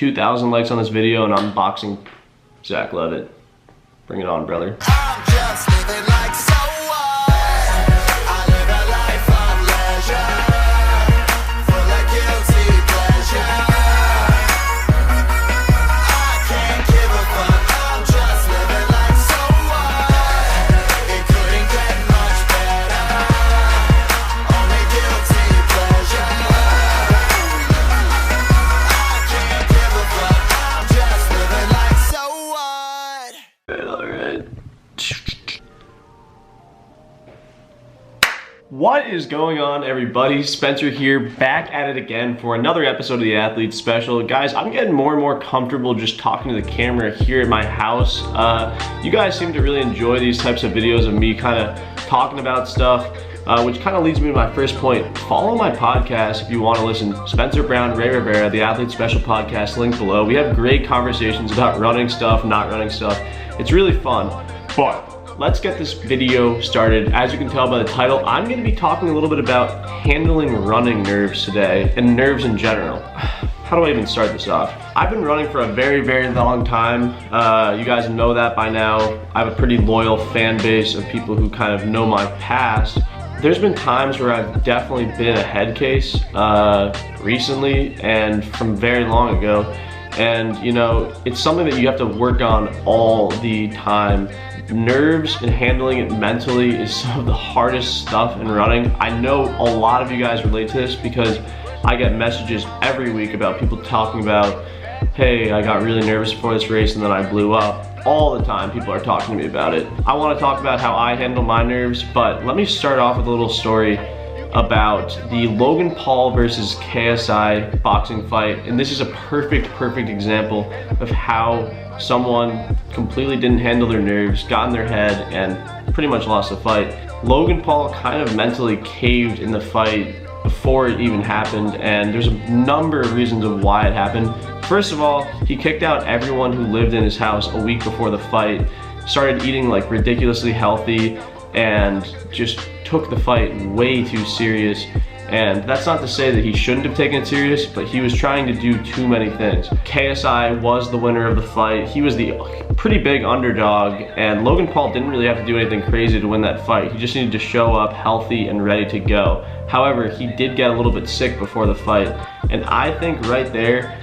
2,000 likes on this video and I'm boxing Zach Levitt. Bring it on, brother. I'm just living like so what? I live a life of leisure, full of guilty pleasure. I can't give a fuck, I'm just living like so what? It couldn't get much better, only guilty pleasure. I can't give a fuck, I'm just living like so what? Alright. What is going on, everybody? Spencer here, back at it again for another episode of the Athlete Special. Guys, I'm getting more and more comfortable just talking to the camera here at my house. You guys seem to really enjoy these types of videos of me kind of talking about stuff, which kind of leads me to my first point. Follow my podcast if you want to listen. Spencer Brown, Ray Rivera, the Athlete Special podcast, link below. We have great conversations about running stuff, not running stuff. It's really fun, but let's get this video started. As you can tell by the title, I'm going to be talking a little bit about handling running nerves today, and nerves in general. How do I even start this off? I've been running for a very, very long time. You guys know that by now. I have a pretty loyal fan base of people who kind of know my past. There's been times where I've definitely been a head case recently and from very long ago. And you know, it's something that you have to work on all the time. Nerves and handling it mentally is some of the hardest stuff in running. I know a lot of you guys relate to this because I get messages every week about people talking about, hey, I got really nervous before this race and then I blew up. All the time people are talking to me about it. I want to talk about how I handle my nerves, but let me start off with a little story about the Logan Paul versus KSI boxing fight. And this is a perfect example of how someone completely didn't handle their nerves, got in their head, and pretty much lost the fight. Logan Paul kind of mentally caved in the fight before it even happened, and there's a number of reasons of why it happened. First of all, he kicked out everyone who lived in his house a week before the fight, started eating like ridiculously healthy, and just took the fight way too serious. And that's not to say that he shouldn't have taken it serious, but he was trying to do too many things. KSI was the winner of the fight. He was the pretty big underdog, and Logan Paul didn't really have to do anything crazy to win that fight. He just needed to show up healthy and ready to go. However, he did get a little bit sick before the fight. And I think right there,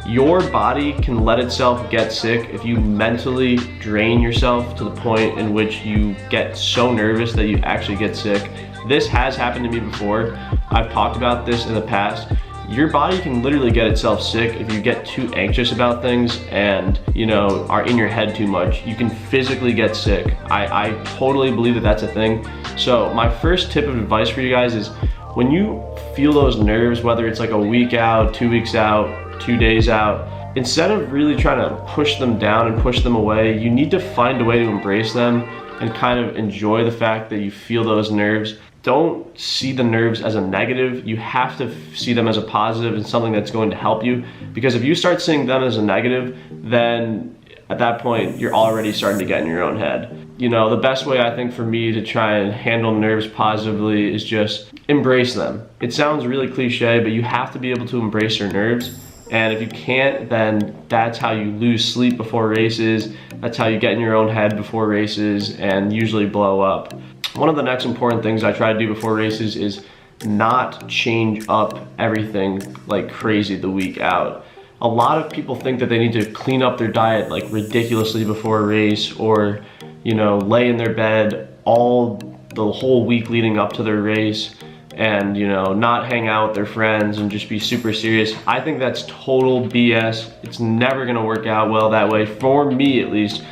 your body can let itself get sick if you mentally drain yourself to the point in which you get so nervous that you actually get sick. This has happened to me before. I've talked about this in the past. Your body can literally get itself sick if you get too anxious about things and, you know, are in your head too much. You can physically get sick. I totally believe that that's a thing. So my first tip of advice for you guys is when you feel those nerves, whether it's like a week out, 2 weeks out, 2 days out, instead of really trying to push them down and push them away, you need to find a way to embrace them and kind of enjoy the fact that you feel those nerves. Don't see the nerves as a negative. You have to see them as a positive and something that's going to help you. Because if you start seeing them as a negative, then at that point, you're already starting to get in your own head. You know, the best way I think for me to try and handle nerves positively is just embrace them. It sounds really cliche, but you have to be able to embrace your nerves. And if you can't, then that's how you lose sleep before races. That's how you get in your own head before races and usually blow up. One of the next important things I try to do before races is not change up everything like crazy the week out. A lot of people think that they need to clean up their diet like ridiculously before a race, or, you know, lay in their bed the whole week leading up to their race and, you know, not hang out with their friends and just be super serious. I think that's total BS. It's never gonna work out well that way, for me at least.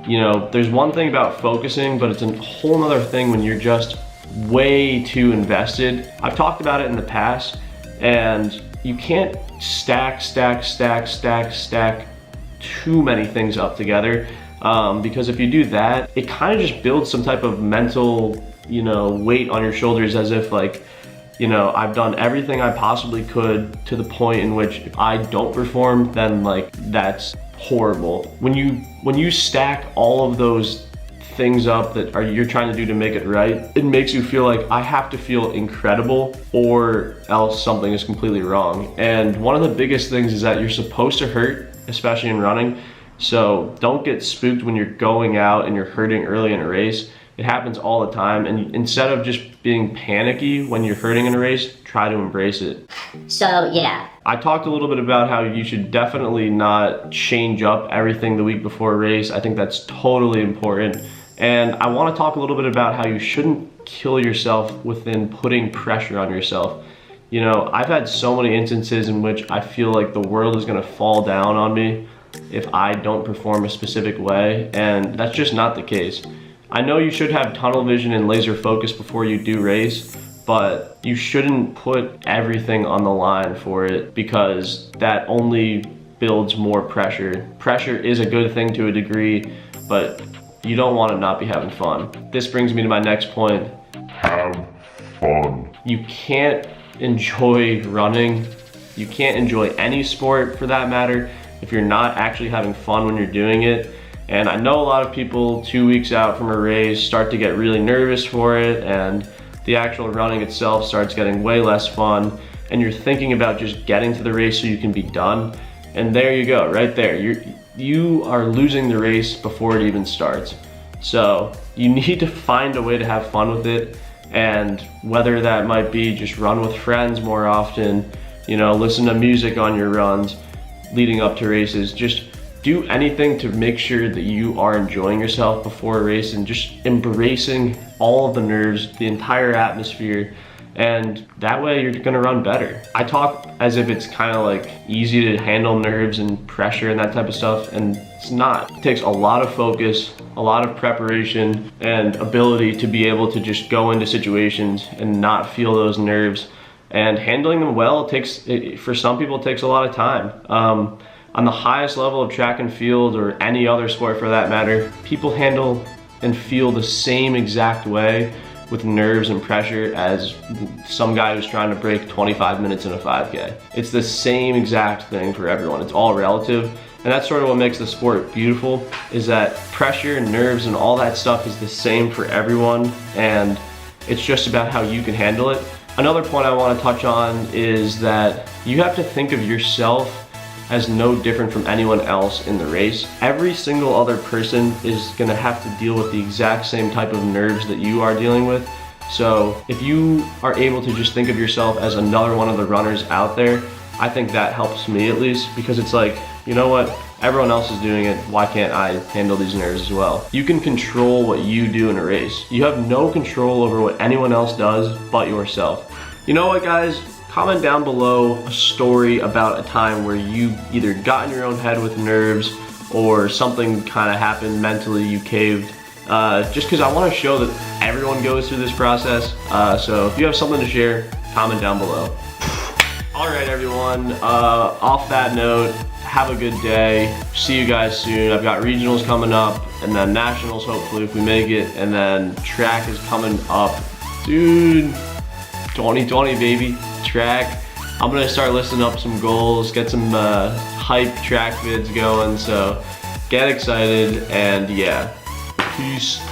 You know, there's one thing about focusing, but it's a whole nother thing when you're just way too invested. I've talked about it in the past, and you can't stack too many things up together, because if you do that, it kind of just builds some type of mental, you know, weight on your shoulders, as if like, you know, I've done everything I possibly could to the point in which if I don't perform, then like that's horrible. When you stack all of those things up that you're trying to do to make it right, it makes you feel like I have to feel incredible or else something is completely wrong. And one of the biggest things is that you're supposed to hurt, especially in running. So don't get spooked when you're going out and you're hurting early in a race. It happens all the time, and instead of just being panicky when you're hurting in a race, try to embrace it. So yeah. I talked a little bit about how you should definitely not change up everything the week before a race. I think that's totally important. And I want to talk a little bit about how you shouldn't kill yourself within putting pressure on yourself. You know, I've had so many instances in which I feel like the world is going to fall down on me if I don't perform a specific way, and that's just not the case. I know you should have tunnel vision and laser focus before you do race, but you shouldn't put everything on the line for it, because that only builds more pressure. Pressure is a good thing to a degree, but you don't want to not be having fun. This brings me to my next point. Have fun. You can't enjoy running, you can't enjoy any sport for that matter, if you're not actually having fun when you're doing it. And I know a lot of people 2 weeks out from a race start to get really nervous for it, and the actual running itself starts getting way less fun, and you're thinking about just getting to the race so you can be done. And there you go, right there. You are losing the race before it even starts. So you need to find a way to have fun with it, and whether that might be just run with friends more often, you know, listen to music on your runs leading up to races, just do anything to make sure that you are enjoying yourself before a race and just embracing all of the nerves, the entire atmosphere, and that way you're gonna run better. I talk as if it's kind of like easy to handle nerves and pressure and that type of stuff, and it's not. It takes a lot of focus, a lot of preparation, and ability to be able to just go into situations and not feel those nerves. And handling them well for some people it takes a lot of time. On the highest level of track and field, or any other sport for that matter, people handle and feel the same exact way with nerves and pressure as some guy who's trying to break 25 minutes in a 5K. It's the same exact thing for everyone. It's all relative. And that's sort of what makes the sport beautiful, is that pressure and nerves and all that stuff is the same for everyone, and it's just about how you can handle it. Another point I want to touch on is that you have to think of yourself as no different from anyone else in the race. Every single other person is gonna have to deal with the exact same type of nerves that you are dealing with. So if you are able to just think of yourself as another one of the runners out there, I think that helps me at least, because it's like, you know what, everyone else is doing it, why can't I handle these nerves as well? You can control what you do in a race. You have no control over what anyone else does but yourself. You know what, guys? Comment down below a story about a time where you either got in your own head with nerves or something kind of happened mentally, you caved. Just because I want to show that everyone goes through this process. So if you have something to share, comment down below. All right, everyone, off that note, have a good day. See you guys soon. I've got regionals coming up, and then nationals hopefully if we make it, and then track is coming up. Dude, 2020 baby. Track. I'm gonna start listing up some goals, get some hype track vids going, so get excited, and yeah, peace.